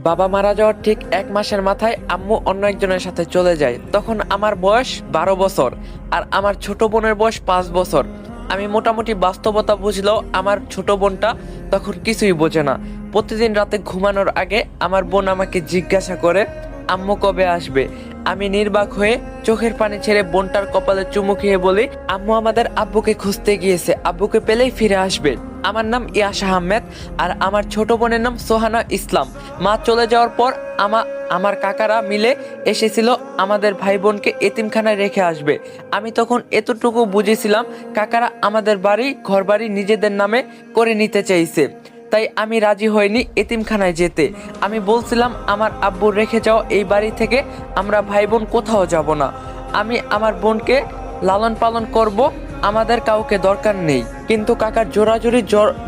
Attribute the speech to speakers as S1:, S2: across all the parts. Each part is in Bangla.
S1: বাবা মারা যাওয়ার ঠিক 1 মাসের মাথায় আম্মু অন্য একজনের সাথে চলে যায়। তখন আমার বয়স 12 বছর আর আমার ছোট বোনের বয়স 5 বছর। আমি মোটামুটি বাস্তবতা বুঝলেও আমার ছোট বোনটা তখন কিছুই বোঝে না। প্রতিদিন রাতে ঘুমানোর আগে আমার বোন আমাকে জিজ্ঞাসা করে আম্মু কবে আসবে। আমি নির্বাক হয়ে চোখের পানি ছেড়ে বোনটার কপালে চুমু খেয়ে বলি আম্মু আমাদের আব্বুকে খুঁজতে গিয়েছে, আব্বুকে পেলেই ফিরে আসবে। আমার নাম ইয়াশা আহমেদ আর আমার ছোট বোনের নাম সোহানা ইসলাম। মা চলে যাওয়ার পর আমার কাকারা মিলে এসেছিল আমাদের ভাই বোনকে এতিমখানায় রেখে আসবে। আমি তখন এতটুকু বুঝেছিলাম কাকারা আমাদের ঘর বাড়ি নিজেদের নামে করে নিতে চাইছে। তাই আমি রাজি হইনি এতিমখানায় যেতে। আমি বলছিলাম আমার আব্বুর রেখে যাওয়া এই বাড়ি থেকে আমরা ভাই বোন কোথাও যাব না। আমি আমার বোনকে লালন পালন করব, আমাদের কাউকে দরকার নেই। কিন্তু কাকার জোরাজুরি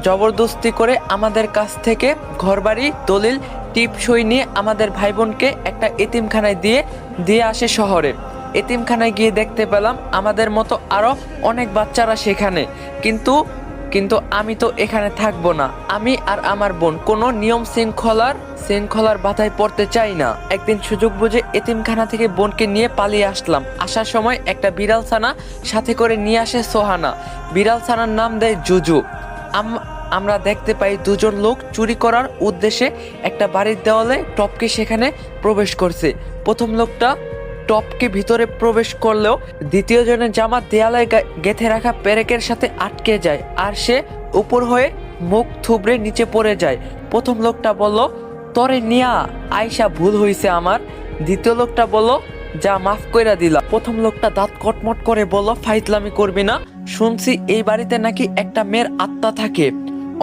S1: জবরদস্তি করে আমাদের কাছ থেকে ঘরবাড়ি দলিল টিপসই নিয়ে আমাদের ভাই বোনকে একটা এতিমখানায় দিয়ে আসে শহরে। এতিমখানায় গিয়ে দেখতে পেলাম আমাদের মতো আরো অনেক বাচ্চারা সেখানে। কিন্তু আমি তো এখানে থাকবো না। আমি আর আমার বোন কোনো নিয়ম শৃঙ্খলার বাধায় পড়তে চাই না। একদিন সুযোগ বুঝে এতিমখানা থেকে বোনকে নিয়ে পালিয়ে আসলাম। আসার সময় একটা বিড়াল ছানা সাথে করে নিয়ে আসে সোহানা। বিড়াল ছানার নাম দেয় জুজু। আমরা দেখতে পাই দুজন লোক চুরি করার উদ্দেশ্যে একটা বাড়ির দেওয়ালে টপকে সেখানে প্রবেশ করছে। প্রথম লোকটা টপকে ভিতরে প্রবেশ করলেও দ্বিতীয় জনের জামা দেয়ালে গেঁথে রাখা পেরেকের সাথে আটকে যায় আর সে উপর হয়ে মুখ থুবড়ে নিচে পড়ে যায়। প্রথম লোকটা বলল তরে নিয়া আয়সা ভুল হইছে আমার। দ্বিতীয় লোকটা বলল যা মাফ কইরা দিলা। প্রথম লোকটা দাঁত কটমট করে বলল ফাইজলামি করবি না, শুনছি এই বাড়িতে নাকি একটা মেয়ের আত্মা থাকে।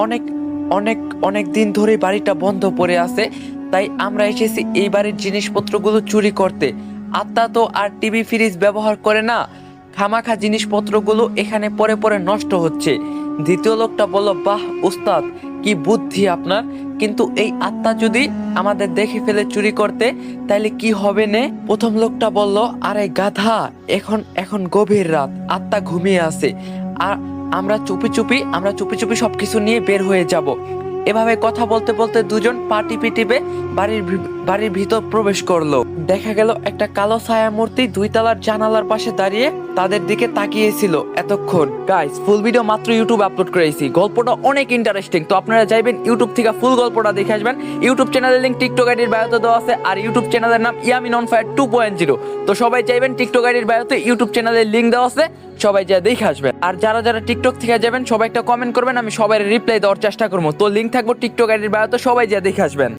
S1: অনেক অনেক অনেক দিন ধরে বাড়িটা বন্ধ পড়ে আছে, তাই আমরা এসেছি এই বাড়ির জিনিসপত্রগুলো চুরি করতে। আত্মা তো আর টিভি ফ্রিজ ব্যবহার করে না, খামাখা জিনিসপত্রগুলো এখানে পরে পরে নষ্ট হচ্ছে। দ্বিতীয় লোকটা বলল বাহ উস্তাদ, কি বুদ্ধি আপনার, কিন্তু এই আত্মা যদি আমাদের দেখে ফেলে চুরি করতে তাইলে কি হবে নে? প্রথম লোকটা বলল আরে গাধা, এখন গভীর রাত, আত্মা ঘুমিয়ে আছে আর আমরা চুপি চুপি সবকিছু নিয়ে বের হয়ে যাব। এভাবে কথা বলতে বলতে দুজন পা টিপে টিপে বাড়ির ভিতর প্রবেশ করলো। দেখা গেল একটা কালো ছায়া মূর্তি 2 তলার জানালার পাশে দাঁড়িয়ে তাদের দিকে তাকিয়েছিল এতক্ষণ। গাইস, ফুল ভিডিও মাত্র ইউটিউবে আপলোড করেছি, গল্পটা অনেক ইন্টারেস্টিং। তো আপনারা যাইবেন ইউটিউব থেকে ফুল গল্পটা দেখে আসবেন। ইউটিউব চ্যানেলের লিংক টিকটক আইডির বায়োতে দেওয়া আছে আর ইউটিউব চ্যানেলের নাম ইয়ামিন অন ফায়ার 2.0। তো সবাই যাইবেন টিকটক আইডির বায়োতে, ইউটিউব চ্যানেলের লিংক দেওয়া আছে, সবাই যা দেখে আসবেন। আর যারা টিকটক থেকে যাবেন সবাই একটা কমেন্ট করবেন, আমি সবাই রিপ্লাই দেওয়ার চেষ্টা করবো। তো লিংক থাকবো টিকটক আইডির বায়োতে, সবাই যা দেখে আসবেন।